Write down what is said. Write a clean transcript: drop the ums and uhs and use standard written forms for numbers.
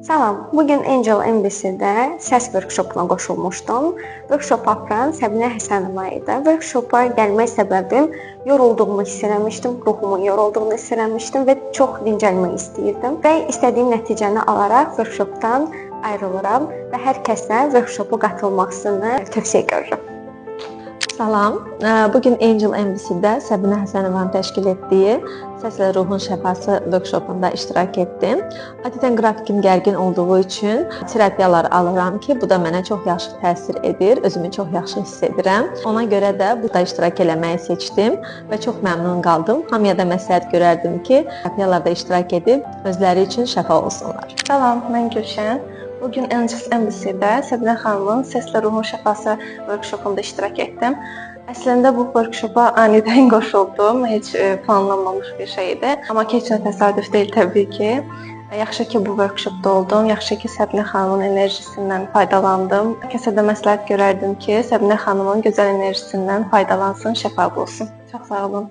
Salam, bugün Angel MBC-də səs workshopuna qoşulmuşdum. Workshop aparan Səbinə Həsənova idi. Workshopa gəlmək səbəbim yorulduğumu hiss eləmişdim, ruhumun yorulduğunu hiss eləmişdim və çox dincəlmək istəyirdim. Və istədiyim nəticəni alaraq workshopdan ayrılıram və hər kəsə workshopa qatılmasını tövsiyə görürəm. Salam, bugün Angel MBC-də Səbinə Həsənovanın təşkil etdiyi Səslə Ruhun Şəfası workshopunda iştirak etdim. Adətən qrafikim gərgin olduğu üçün terapiyalar alıram ki, bu da mənə çox yaxşı təsir edir, özümü çox yaxşı hiss edirəm. Ona görə də burada iştirak eləməyi seçdim və çox məmnun qaldım. Hamıya da məsləhət görərdim ki, terapiyalarda iştirak edib özləri üçün şəfa olsunlar. Salam, mən Gülşən. Bugün Angel MBC-də Səbinə xanımın Səslə Ruhun Şəfası workshopunda iştirak etdim. Əslində bu workshopa anidən qoşuldum, heç planlanmamış bir şey idi. Amma heç nə təsadüf deyil təbii ki. Yaxşı ki bu workshopda oldum, yaxşı ki Səbinə xanımın enerjisindən faydalandım. Kəsə də məsləhət görərdim ki, Səbinə xanımın gözəl enerjisindən faydalansın, şəfa bulsun. Çox sağ olun.